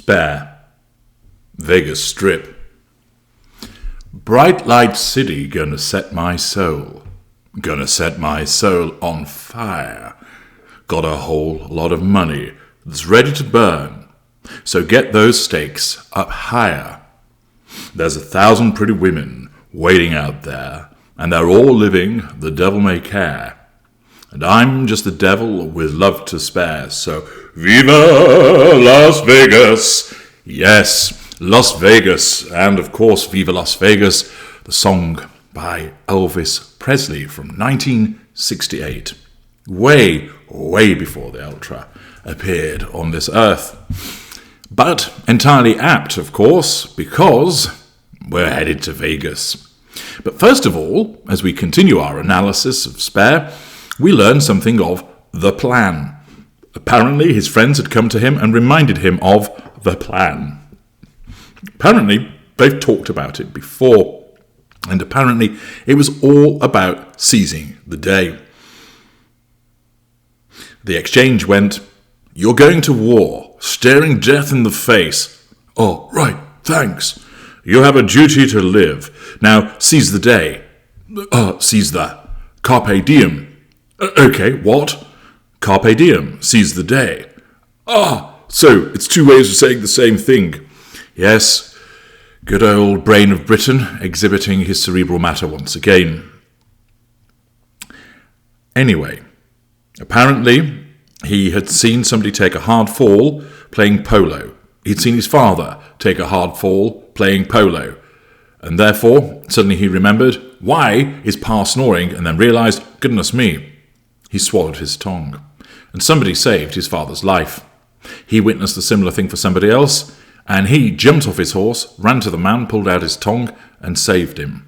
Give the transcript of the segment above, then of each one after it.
Spare. Vegas Strip. Bright light city gonna set my soul. Gonna set my soul on fire. Got a whole lot of money that's ready to burn. So get those stakes up higher. There's 1,000 pretty women waiting out there, and they're all living the devil may care. And I'm just the devil with love to spare, so Viva Las Vegas! Yes, Las Vegas, and of course Viva Las Vegas, the song by Elvis Presley from 1968. Way, way before the Ultra appeared on this earth. But entirely apt, of course, because we're headed to Vegas. But first of all, as we continue our analysis of Spare, we learn something of the plan. Apparently, his friends had come to him and reminded him of the plan. Apparently, they've talked about it before. And apparently, it was all about seizing the day. The exchange went, "You're going to war, staring death in the face." "Oh, right, thanks. You have a duty to live. Now, seize the day." Seize the carpe diem." Okay, what?" "Carpe diem, seize the day." So it's two ways of saying the same thing." Yes, good old brain of Britain exhibiting his cerebral matter once again. Anyway, apparently he had seen somebody take a hard fall playing polo. He'd seen his father take a hard fall playing polo. And therefore, suddenly he remembered, why is Pa snoring? And then realised, goodness me, he swallowed his tongue. And somebody saved his father's life. He witnessed a similar thing for somebody else, and he jumped off his horse, ran to the man, pulled out his tongue, and saved him.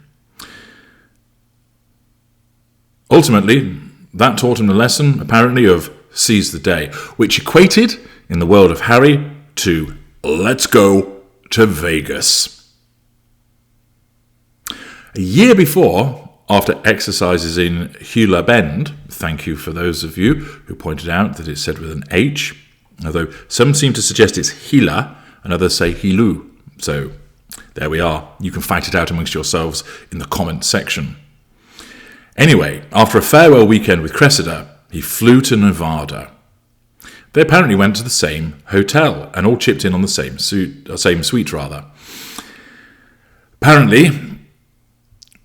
Ultimately, that taught him the lesson, apparently, of seize the day, which equated, in the world of Harry, to let's go to Vegas. A year before, after exercises in Hula Bend, thank you for those of you who pointed out that it's said with an H, although some seem to suggest it's Hila, and others say Hilu. So there we are. You can fight it out amongst yourselves in the comments section. Anyway, after a farewell weekend with Cressida, he flew to Nevada. They apparently went to the same hotel and all chipped in on the same suite. Apparently,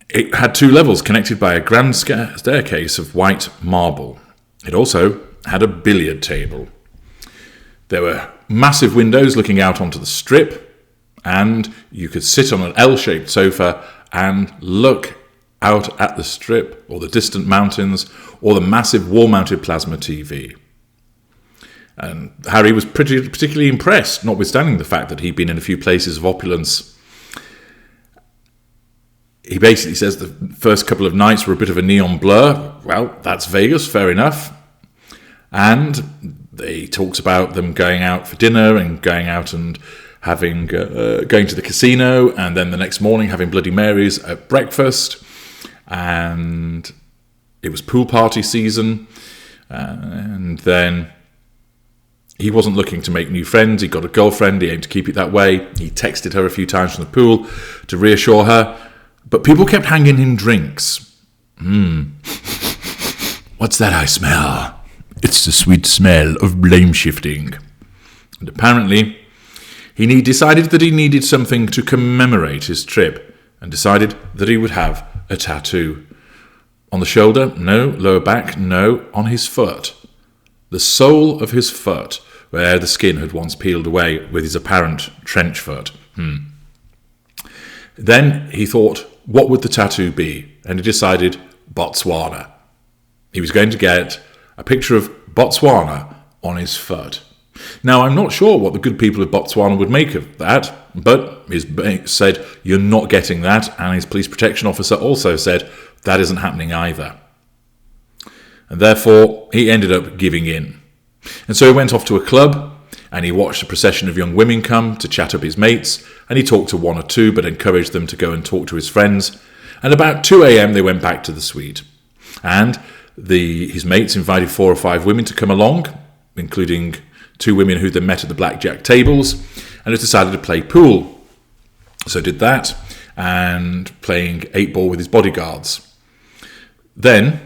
it had 2 levels connected by a grand staircase of white marble. It also had a billiard table. There were massive windows looking out onto the strip, and you could sit on an L-shaped sofa and look out at the strip, or the distant mountains, or the massive wall-mounted plasma TV. And Harry was particularly impressed, notwithstanding the fact that he'd been in a few places of opulence. He basically says the first couple of nights were a bit of a neon blur. Well, that's Vegas, fair enough. And he talks about them going out for dinner and going out and having going to the casino, and then the next morning having Bloody Marys at breakfast. And it was pool party season. And then he wasn't looking to make new friends. He got a girlfriend. He aimed to keep it that way. He texted her a few times from the pool to reassure her. But people kept handing him drinks. What's that I smell? It's the sweet smell of blame shifting. And apparently, he decided that he needed something to commemorate his trip, and decided that he would have a tattoo. On the shoulder? No. Lower back? No. On his foot. The sole of his foot, where the skin had once peeled away with his apparent trench foot. Then he thought, what would the tattoo be? And he decided Botswana. He was going to get a picture of Botswana on his foot. Now, I'm not sure what the good people of Botswana would make of that, but his mate said, you're not getting that, and his police protection officer also said, that isn't happening either. And therefore, he ended up giving in. And so he went off to a club, and he watched a procession of young women come to chat up his mates, and he talked to 1 or 2, but encouraged them to go and talk to his friends. And about 2 a.m. they went back to the suite. And his mates invited 4 or 5 women to come along, including 2 women who they met at the blackjack tables. and has decided to play pool. So did that, and playing 8-ball with his bodyguards. Then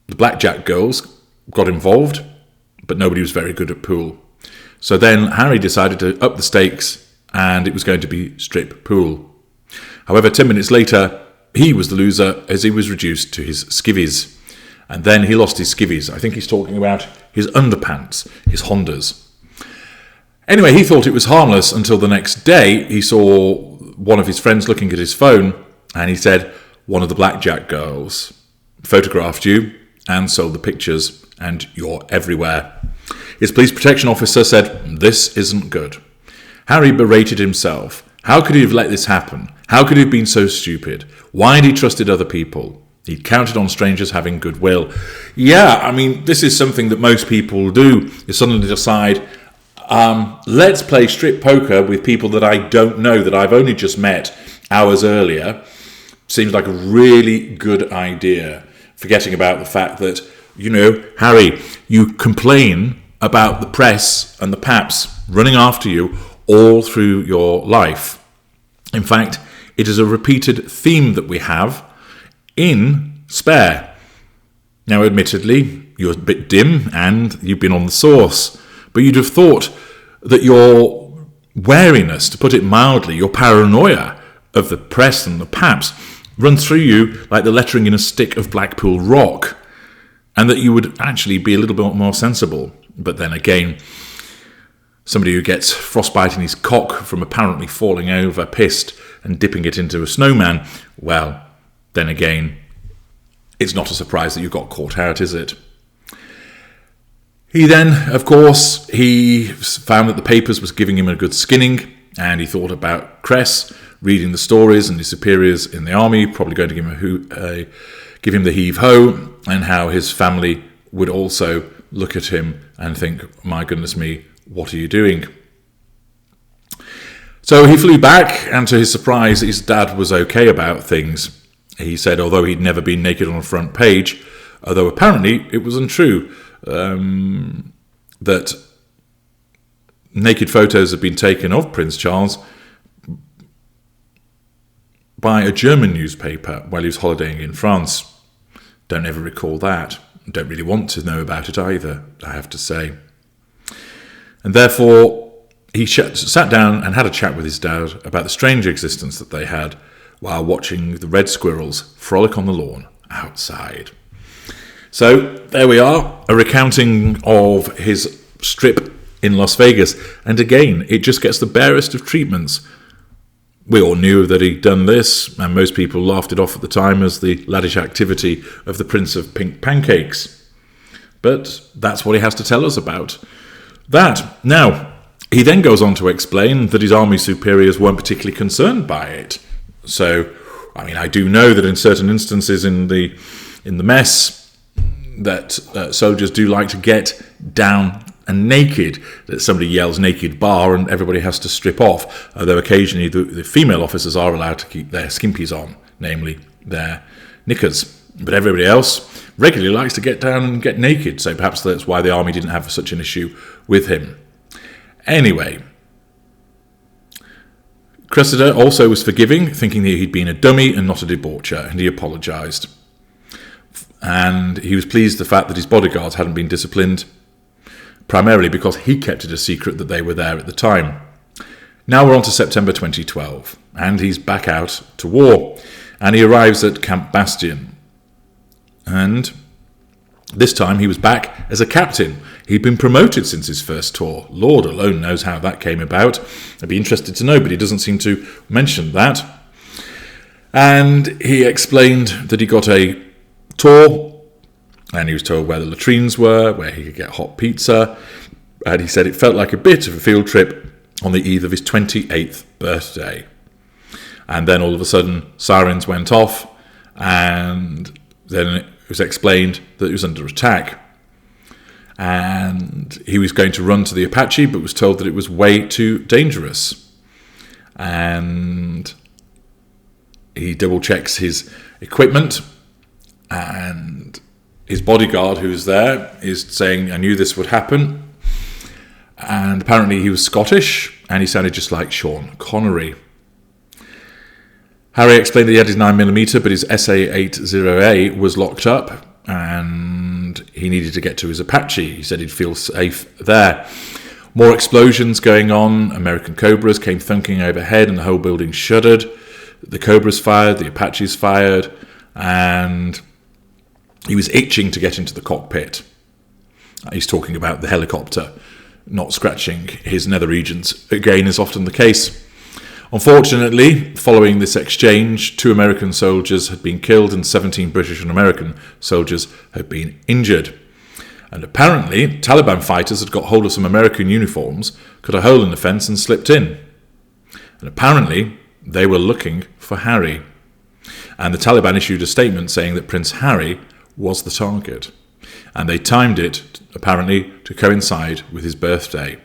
the blackjack girls got involved, but nobody was very good at pool. So then Harry decided to up the stakes, and it was going to be strip pool. However, 10 minutes later, he was the loser as he was reduced to his skivvies. And then he lost his skivvies. I think he's talking about his underpants, his Hondas. Anyway, he thought it was harmless until the next day he saw one of his friends looking at his phone, and he said, one of the blackjack girls photographed you and sold the pictures, and you're everywhere. His police protection officer said, this isn't good. Harry berated himself. How could he have let this happen? How could he have been so stupid? Why had he trusted other people? He'd counted on strangers having goodwill. Yeah, I mean, this is something that most people do. You suddenly decide, let's play strip poker with people that I don't know, that I've only just met hours earlier. Seems like a really good idea. Forgetting about the fact that, Harry, you complain about the press and the paps running after you all through your life. In fact, it is a repeated theme that we have in Spare. Now, admittedly, you're a bit dim and you've been on the source, but you'd have thought that your wariness, to put it mildly, your paranoia of the press and the paps run through you like the lettering in a stick of Blackpool rock, and that you would actually be a little bit more sensible. But then again, somebody who gets frostbite in his cock from apparently falling over pissed and dipping it into a snowman, well, then again, it's not a surprise that you got caught out, is it? He then, of course, he found that the papers was giving him a good skinning, and he thought about Cress, reading the stories and his superiors in the army, probably going to give him the heave-ho, and how his family would also look at him and think, my goodness me, what are you doing? So he flew back, and to his surprise, his dad was okay about things. He said, although he'd never been naked on a front page, although apparently it was untrue, that naked photos had been taken of Prince Charles by a German newspaper while he was holidaying in France. Don't ever recall that. Don't really want to know about it either, I have to say. And therefore, he sat down and had a chat with his dad about the strange existence that they had while watching the red squirrels frolic on the lawn outside. So there we are, a recounting of his strip in Las Vegas. And again, it just gets the barest of treatments. We all knew that he'd done this, and most people laughed it off at the time as the laddish activity of the Prince of Pink Pancakes. But that's what he has to tell us about that. Now, he then goes on to explain that his army superiors weren't particularly concerned by it. So, I mean, I do know that in certain instances in the mess, that soldiers do like to get down and naked, that somebody yells naked bar and everybody has to strip off, although occasionally the female officers are allowed to keep their skimpies on, namely their knickers. But everybody else regularly likes to get down and get naked, so perhaps that's why the army didn't have such an issue with him. Anyway, Cressida also was forgiving, thinking that he'd been a dummy and not a debaucher, and he apologised. And he was pleased the fact that his bodyguards hadn't been disciplined, primarily because he kept it a secret that they were there at the time. Now we're on to September 2012, and he's back out to war, and he arrives at Camp Bastion. And this time he was back as a captain. He'd been promoted since his first tour. Lord alone knows how that came about. I'd be interested to know, but he doesn't seem to mention that. And he explained that he got a tour, and he was told where the latrines were, where he could get hot pizza, and he said it felt like a bit of a field trip on the eve of his 28th birthday. And then all of a sudden, sirens went off, and then it was explained that he was under attack. And he was going to run to the Apache, but was told that it was way too dangerous. And he double-checks his equipment, and his bodyguard who's there is saying, I knew this would happen. And apparently he was Scottish, and he sounded just like Sean Connery. Harry explained that he had his 9mm, but his SA-80A was locked up, and he needed to get to his Apache. He said he'd feel safe there. More explosions going on. American Cobras came thunking overhead, and the whole building shuddered. The Cobras fired, the Apaches fired, and he was itching to get into the cockpit. He's talking about the helicopter not scratching his nether regions, again, is often the case. Unfortunately, following this exchange, 2 American soldiers had been killed and 17 British and American soldiers had been injured. And apparently, Taliban fighters had got hold of some American uniforms, cut a hole in the fence and slipped in. And apparently, they were looking for Harry. And the Taliban issued a statement saying that Prince Harry was the target. And they timed it, apparently, to coincide with his birthday.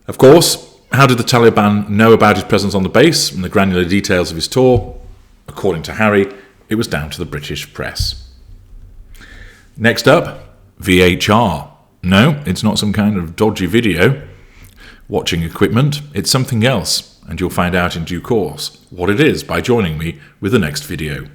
Of course, how did the Taliban know about his presence on the base and the granular details of his tour? According to Harry, it was down to the British press. Next up, VHR. No, it's not some kind of dodgy video watching equipment. It's something else, and you'll find out in due course what it is by joining me with the next video.